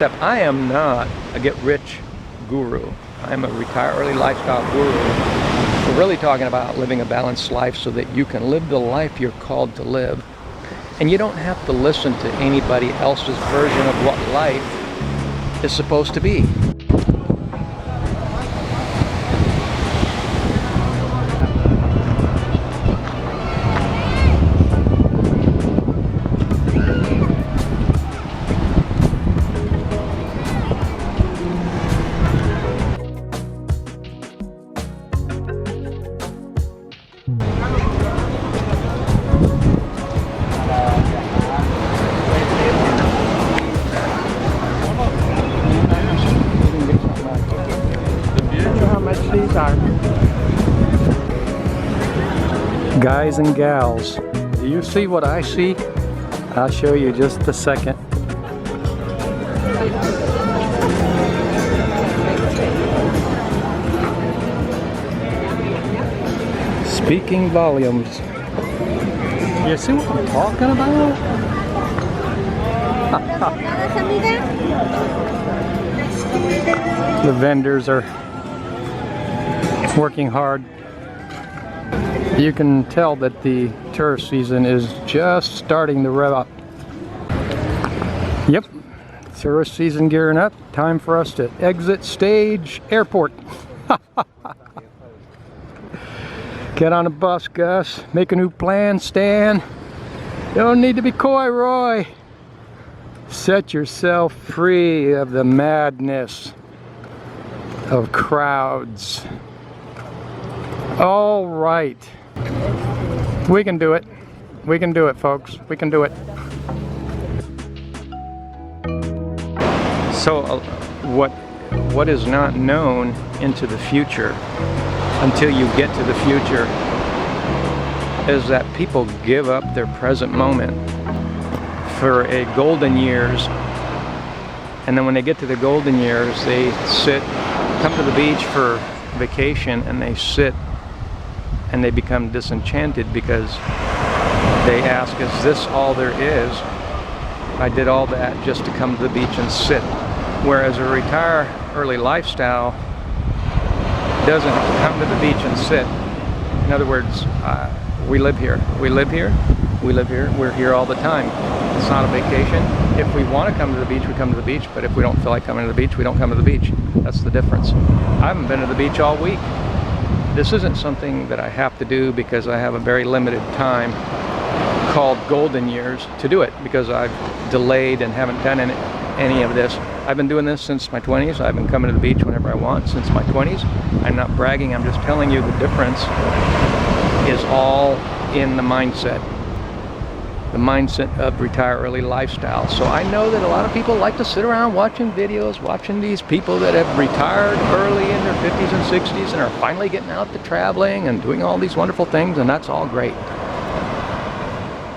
I am not a get-rich guru. I'm a retire early lifestyle guru. We're really talking about living a balanced life so that you can live the life you're called to live. And you don't have to listen to anybody else's version of what life is supposed to be. Guys and gals, do you see what I see? I'll show you just a second. Speaking volumes. You see what I'm talking about? The vendors are working hard. You can tell that the tourist season is just starting to rev up. Yep, tourist season gearing up. Time for us to exit stage airport. Get on a bus, Gus. Make a new plan, Stan. Don't need to be coy, Roy. Set yourself free of the madness of crowds. All right. We can do it. We can do it, folks. We can do it. So what is not known into the future until you get to the future is that people give up their present moment for a golden years, and then when they get to the golden years they come to the beach for vacation, and they sit and they become disenchanted because they ask, is this all there is? I did all that just to come to the beach and sit. Whereas a retire early lifestyle doesn't come to the beach and sit. In other words, we live here. We live here. We live here. We're here all the time. It's not a vacation. If we want to come to the beach, we come to the beach. But if we don't feel like coming to the beach, we don't come to the beach. That's the difference. I haven't been to the beach all week. This isn't something that I have to do because I have a very limited time called golden years to do it, because I've delayed and haven't done any of this. I've been doing this since my 20s. I've been coming to the beach whenever I want since my 20s. I'm not bragging, I'm just telling you the difference is all in the mindset. The mindset of retire early lifestyle. So I know that a lot of people like to sit around watching videos, watching these people that have retired early in their 50s and 60s and are finally getting out to traveling and doing all these wonderful things, and that's all great.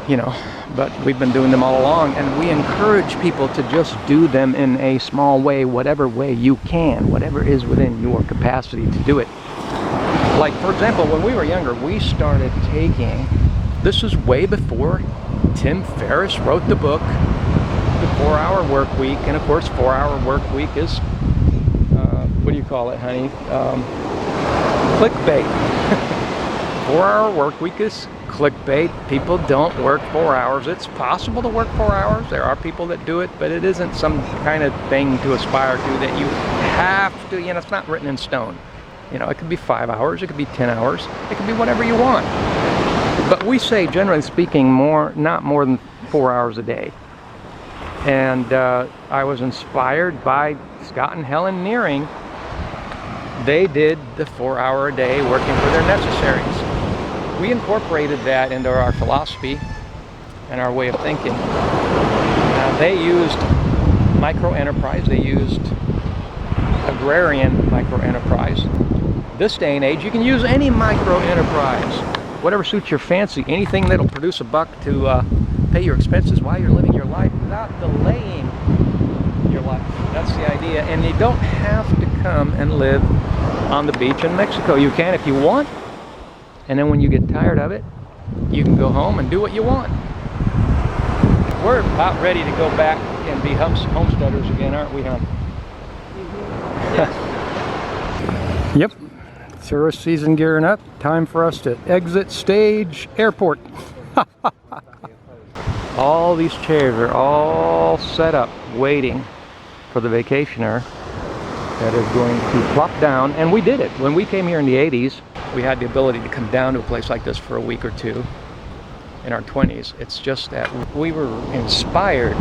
You know, but we've been doing them all along, and we encourage people to just do them in a small way, whatever way you can, whatever is within your capacity to do it. Like, for example, when we were younger, we started taking, this is way before Tim Ferriss wrote the book, The 4-Hour Work Week. And of course, 4-Hour Work Week is, what do you call it, honey? Clickbait. 4-Hour Work Week is clickbait. People don't work 4 hours. It's possible to work 4 hours. There are people that do it, but it isn't some kind of thing to aspire to that you have to, you know, it's not written in stone. You know, it could be 5 hours, it could be 10 hours, it could be whatever you want. But we say, generally speaking, not more than 4 hours a day. And I was inspired by Scott and Helen Nearing. They did the 4-hour a day working for their necessaries. We incorporated that into our philosophy and our way of thinking. They used micro-enterprise, they used agrarian micro-enterprise. This day and age, you can use any micro-enterprise. Whatever suits your fancy, anything that'll produce a buck to pay your expenses while you're living your life without delaying your life. That's the idea. And you don't have to come and live on the beach in Mexico. You can if you want, and then when you get tired of it, you can go home and do what you want. We're about ready to go back and be homesteaders again, aren't we, hon? Yep. Tourist season gearing up. Time for us to exit stage airport. All these chairs are all set up, waiting for the vacationer that is going to plop down. And we did it. When we came here in the 80s, we had the ability to come down to a place like this for a week or two in our 20s. It's just that we were inspired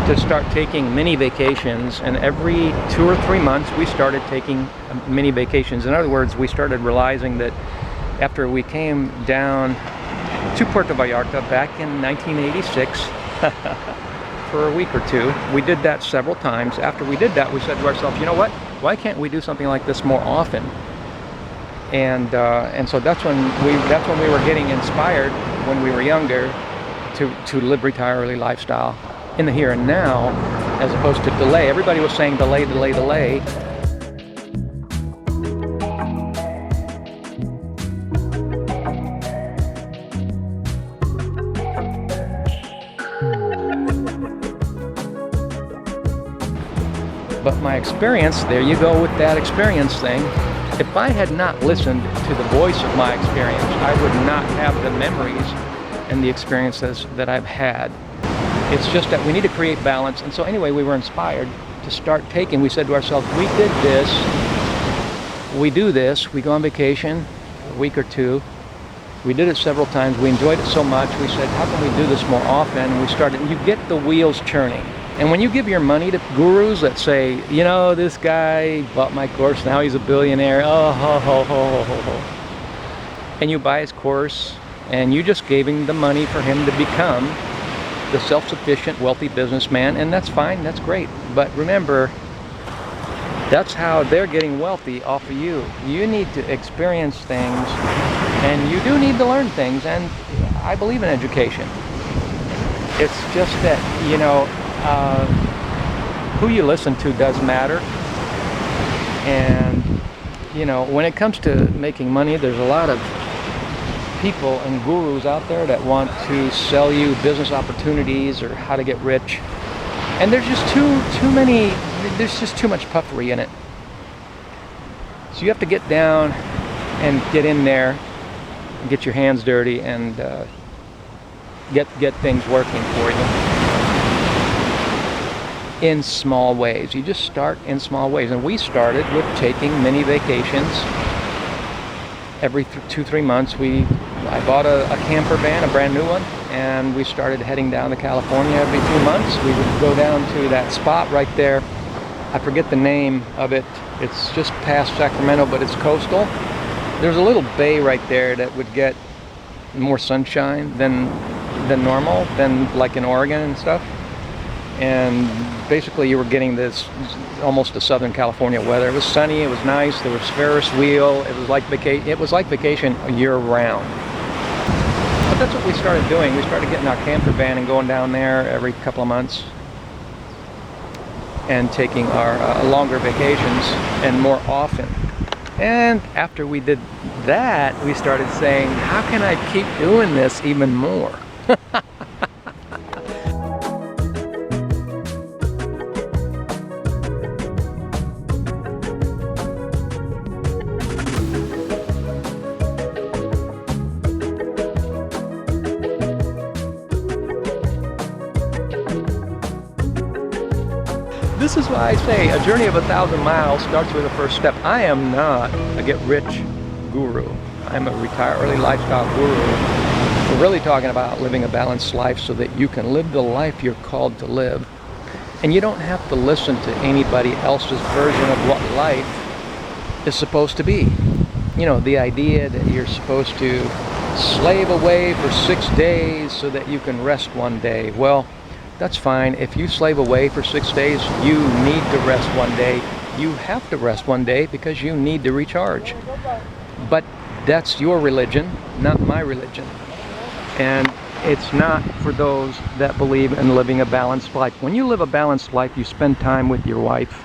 to start taking mini vacations, and every 2 or 3 months we started taking mini vacations. In other words, we started realizing that after we came down to Puerto Vallarta back in 1986 for a week or two, we did that several times. After we did that, we said to ourselves, you know what, why can't we do something like this more often? And so that's when we were getting inspired when we were younger to live retire early lifestyle in the here and now, as opposed to delay. Everybody was saying delay, delay, delay. But my experience, there you go with that experience thing. If I had not listened to the voice of my experience, I would not have the memories and the experiences that I've had. It's just that we need to create balance. And so anyway, we were inspired to start taking. We said to ourselves, we did this, we do this, we go on vacation a week or two. We did it several times. We enjoyed it so much. We said, how can we do this more often? We started, and you get the wheels churning. And when you give your money to gurus that say, you know, this guy bought my course, now he's a billionaire, oh, ho, ho, ho, ho, ho. And you buy his course, and you just gave him the money for him to become the self-sufficient, wealthy businessman, and that's fine, that's great. But remember, that's how they're getting wealthy, off of you. You need to experience things, and you do need to learn things, and I believe in education. It's just that, you know, who you listen to does matter. And, you know, when it comes to making money, there's a lot of people and gurus out there that want to sell you business opportunities or how to get rich, and there's just there's just too much puffery in it. So you have to get down and get in there and get your hands dirty and get things working for you in small ways. You just start in small ways, and we started with taking mini vacations every 2-3 months. I bought a camper van, a brand new one, and we started heading down to California every 2 months. We would go down to that spot right there. I forget the name of it. It's just past Sacramento, but it's coastal. There's a little bay right there that would get more sunshine than normal, than like in Oregon and stuff. And basically you were getting this almost a Southern California weather. It was sunny, it was nice, there was Ferris wheel, it was like vacation year-round. But that's what we started doing. We started getting our camper van and going down there every couple of months and taking our longer vacations and more often. And after we did that, we started saying, how can I keep doing this even more? This is why I say a journey of 1,000 miles starts with the first step. I am not a get-rich guru. I'm a retire early lifestyle guru. We're really talking about living a balanced life so that you can live the life you're called to live. And you don't have to listen to anybody else's version of what life is supposed to be. You know, the idea that you're supposed to slave away for 6 days so that you can rest one day. Well, that's fine. If you slave away for 6 days, you need to rest one day. You have to rest one day because you need to recharge. But that's your religion, not my religion. And it's not for those that believe in living a balanced life. When you live a balanced life, you spend time with your wife.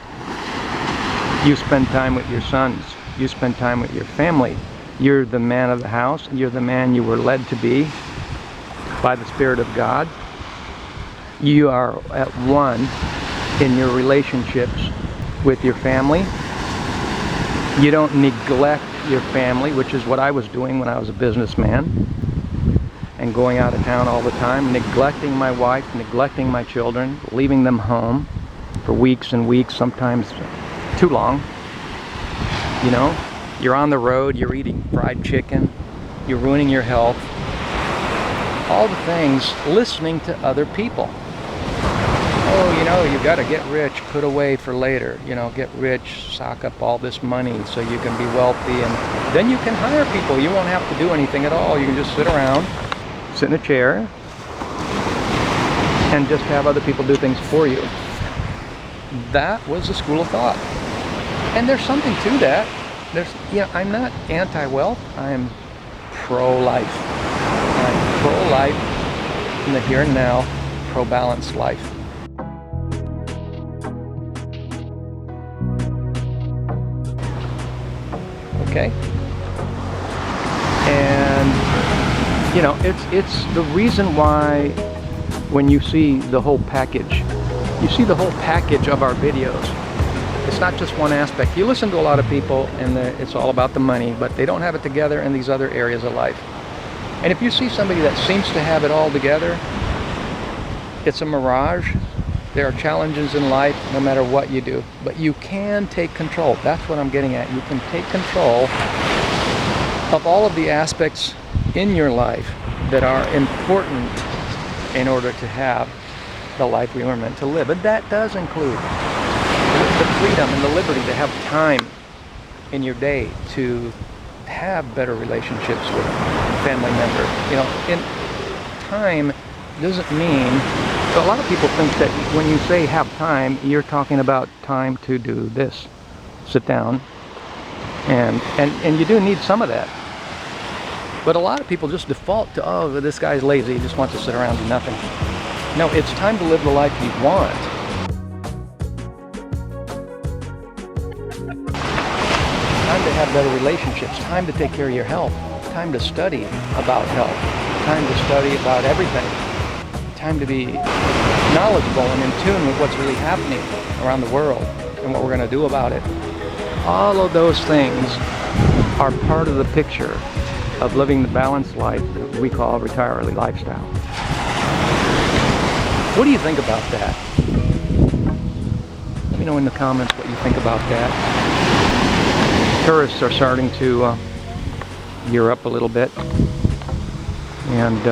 You spend time with your sons. You spend time with your family. You're the man of the house. You're the man you were led to be by the Spirit of God. You are at one in your relationships with your family. You don't neglect your family, which is what I was doing when I was a businessman and going out of town all the time, neglecting my wife, neglecting my children, leaving them home for weeks and weeks, sometimes too long. You know, you're on the road, you're eating fried chicken, you're ruining your health, all the things, listening to other people. Oh, you know, you got to get rich, put away for later. You know, get rich, sock up all this money so you can be wealthy, and then you can hire people. You won't have to do anything at all. You can just sit around, sit in a chair, and just have other people do things for you. That was the school of thought. And there's something to that. I'm not anti-wealth. I'm pro-life. I'm pro-life in the here and now, pro-balanced life. Okay? And, you know, it's the reason why when you see the whole package, you see the whole package of our videos. It's not just one aspect. You listen to a lot of people and it's all about the money, but they don't have it together in these other areas of life. And if you see somebody that seems to have it all together, it's a mirage. There are challenges in life no matter what you do, but you can take control. That's what I'm getting at. You can take control of all of the aspects in your life that are important in order to have the life we were meant to live. And that does include the freedom and the liberty to have time in your day to have better relationships with family members. You know, in time doesn't mean, a lot of people think that when you say have time, you're talking about time to do this. Sit down. And you do need some of that. But a lot of people just default to, oh, this guy's lazy, he just wants to sit around and do nothing. No, it's time to live the life you want. Time to have better relationships, time to take care of your health, time to study about health, time to study about everything, time to be knowledgeable and in tune with what's really happening around the world and what we're going to do about it. All of those things are part of the picture of living the balanced life that we call retiree lifestyle. What do you think about that? Let me know in the comments what you think about that. Tourists are starting to gear up a little bit, and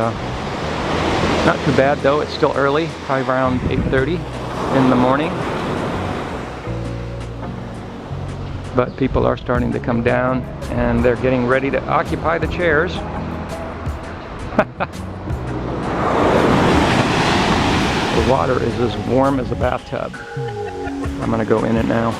not too bad though. It's still early, probably around 8:30 in the morning, but people are starting to come down and they're getting ready to occupy the chairs. The water is as warm as a bathtub. I'm gonna go in it now.